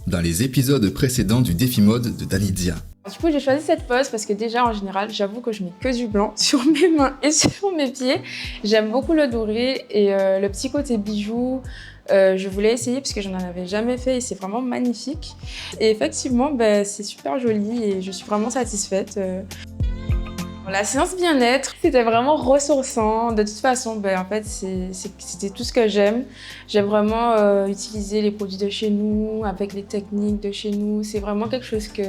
dans les épisodes précédents du défi mode de Danizia. Du coup, j'ai choisi cette pose parce que déjà, en général, j'avoue que je mets que du blanc sur mes mains et sur mes pieds. J'aime beaucoup le doré et le petit côté bijou. Je voulais essayer parce que je n'en avais jamais fait et c'est vraiment magnifique. Et effectivement, c'est super joli et je suis vraiment satisfaite. La séance bien-être, c'était vraiment ressourçant. De toute façon, en fait, c'était tout ce que j'aime. J'aime vraiment utiliser les produits de chez nous, avec les techniques de chez nous. C'est vraiment quelque chose qui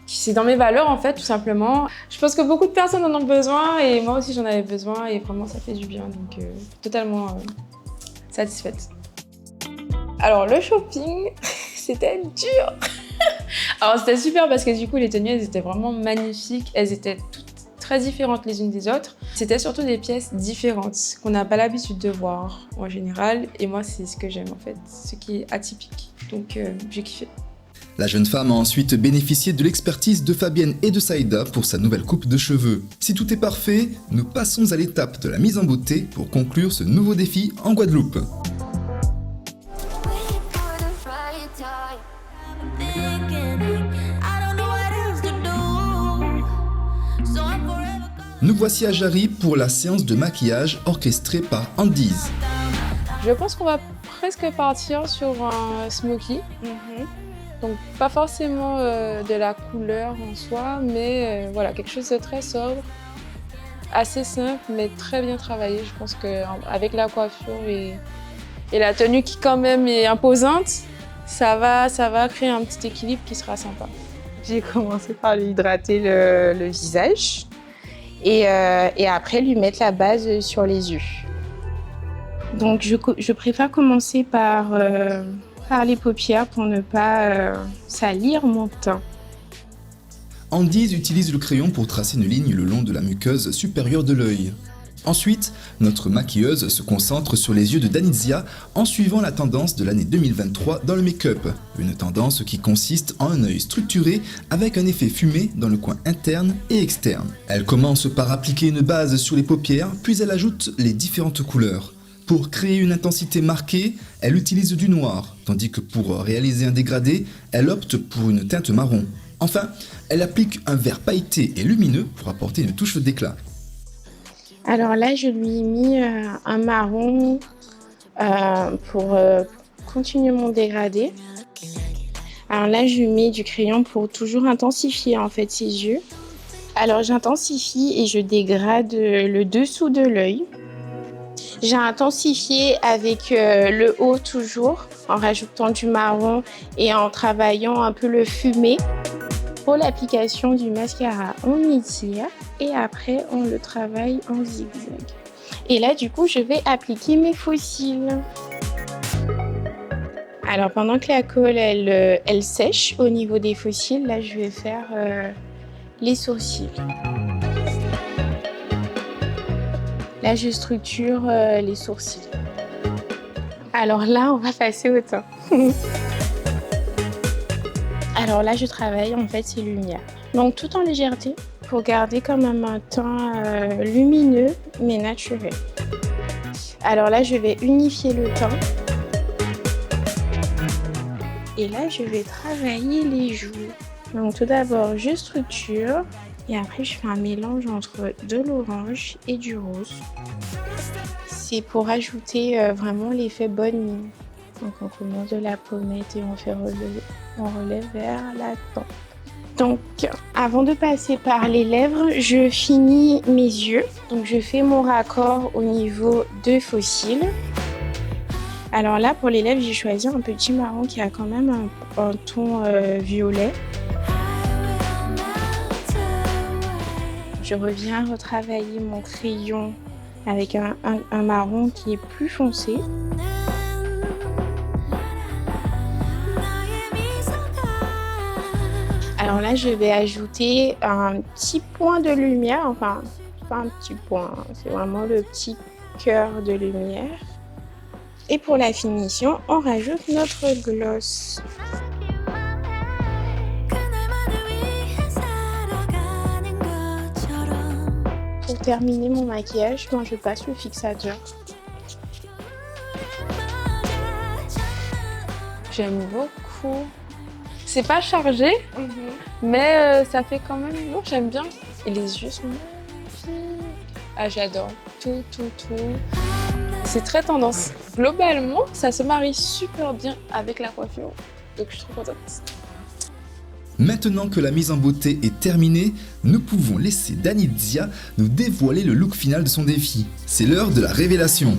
c'est dans mes valeurs, en fait, tout simplement. Je pense que beaucoup de personnes en ont besoin et moi aussi, j'en avais besoin et vraiment, ça fait du bien. Donc, totalement satisfaite. Alors, le shopping, c'était dur. Alors, c'était super parce que du coup, les tenues, elles étaient vraiment magnifiques. Elles étaient toutes très différentes les unes des autres. C'était surtout des pièces différentes qu'on n'a pas l'habitude de voir en général. Et moi, c'est ce que j'aime, en fait, ce qui est atypique. Donc, j'ai kiffé. La jeune femme a ensuite bénéficié de l'expertise de Fabienne et de Saïda pour sa nouvelle coupe de cheveux. Si tout est parfait, nous passons à l'étape de la mise en beauté pour conclure ce nouveau défi en Guadeloupe. Nous voici à Jarry pour la séance de maquillage orchestrée par Andiz. Je pense qu'on va presque partir sur un smoky. Donc pas forcément de la couleur en soi, mais voilà, quelque chose de très sobre, assez simple, mais très bien travaillé. Je pense qu'avec la coiffure et la tenue qui quand même est imposante, ça va créer un petit équilibre qui sera sympa. J'ai commencé par lui hydrater le visage et après lui mettre la base sur les yeux. Donc je préfère commencer par les paupières pour ne pas salir mon teint. Andiz utilise le crayon pour tracer une ligne le long de la muqueuse supérieure de l'œil. Ensuite, notre maquilleuse se concentre sur les yeux de Danizia en suivant la tendance de l'année 2023 dans le make-up. Une tendance qui consiste en un œil structuré avec un effet fumé dans le coin interne et externe. Elle commence par appliquer une base sur les paupières, puis elle ajoute les différentes couleurs. Pour créer une intensité marquée, elle utilise du noir, tandis que pour réaliser un dégradé, elle opte pour une teinte marron. Enfin, elle applique un vert pailleté et lumineux pour apporter une touche d'éclat. Alors là, je lui ai mis un marron pour continuer mon dégradé. Alors là, je lui mets du crayon pour toujours intensifier en fait ses yeux. Alors j'intensifie et je dégrade le dessous de l'œil. J'ai intensifié avec le haut toujours, en rajoutant du marron et en travaillant un peu le fumé. Pour l'application du mascara, on étire et après on le travaille en zigzag. Et là, du coup, je vais appliquer mes faux cils. Alors pendant que la colle, elle sèche au niveau des faux cils, là, je vais faire les sourcils. Là, je structure les sourcils. Alors là, on va passer au teint. Alors là, je travaille en fait ces lumières. Donc tout en légèreté pour garder quand même un teint lumineux mais naturel. Alors là, je vais unifier le teint. Et là, je vais travailler les joues. Donc tout d'abord, je structure. Et après, je fais un mélange entre de l'orange et du rose. C'est pour ajouter vraiment l'effet bonne mine. Donc on commence de la pommette et on relève vers la tempe. Donc avant de passer par les lèvres, je finis mes yeux. Donc je fais mon raccord au niveau de faux cils. Alors là, pour les lèvres, j'ai choisi un petit marron qui a quand même un ton violet. Je reviens retravailler mon crayon avec un marron qui est plus foncé. Alors là, je vais ajouter un petit point de lumière, enfin, pas un petit point, c'est vraiment le petit cœur de lumière. Et pour la finition, on rajoute notre gloss. Pour terminer mon maquillage, je passe le fixateur. J'aime beaucoup fou. C'est pas chargé, mais ça fait quand même lourd, j'aime bien. Et les yeux sont magnifiques. Ah, j'adore. Tout. C'est très tendance. Globalement, ça se marie super bien avec la coiffure. Donc, je suis trop contente. Maintenant que la mise en beauté est terminée, nous pouvons laisser Danyzia nous dévoiler le look final de son défi. C'est l'heure de la révélation.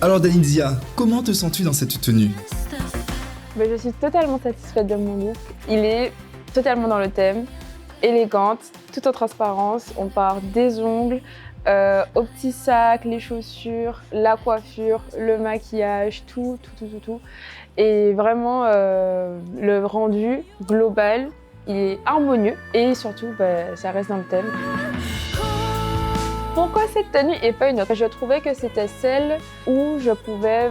Alors Danyzia, comment te sens-tu dans cette tenue? Je suis totalement satisfaite de mon look. Il est totalement dans le thème, élégante, tout en transparence. On part des ongles, au petit sac, les chaussures, la coiffure, le maquillage, tout. Et vraiment, le rendu global, il est harmonieux et surtout, ça reste dans le thème. Pourquoi cette tenue et pas une autre? Je trouvais que c'était celle où je pouvais,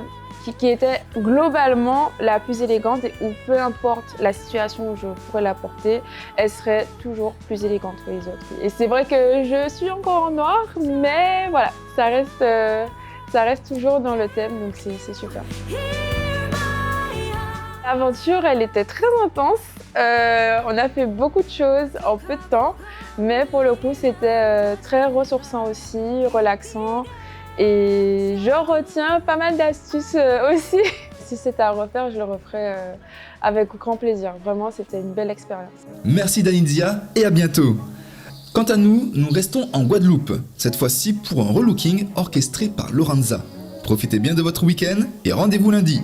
qui était globalement la plus élégante et où peu importe la situation où je pourrais la porter, elle serait toujours plus élégante que les autres. Et c'est vrai que je suis encore en noir, mais voilà, ça reste toujours dans le thème, donc c'est super. L'aventure, elle était très intense. On a fait beaucoup de choses en peu de temps, mais pour le coup, c'était très ressourçant aussi, relaxant. Et je retiens pas mal d'astuces aussi. Si c'était à refaire, je le referais avec grand plaisir. Vraiment, c'était une belle expérience. Merci Danyzia et à bientôt. Quant à nous, nous restons en Guadeloupe, cette fois-ci pour un relooking orchestré par Lorenza. Profitez bien de votre week-end et rendez-vous lundi.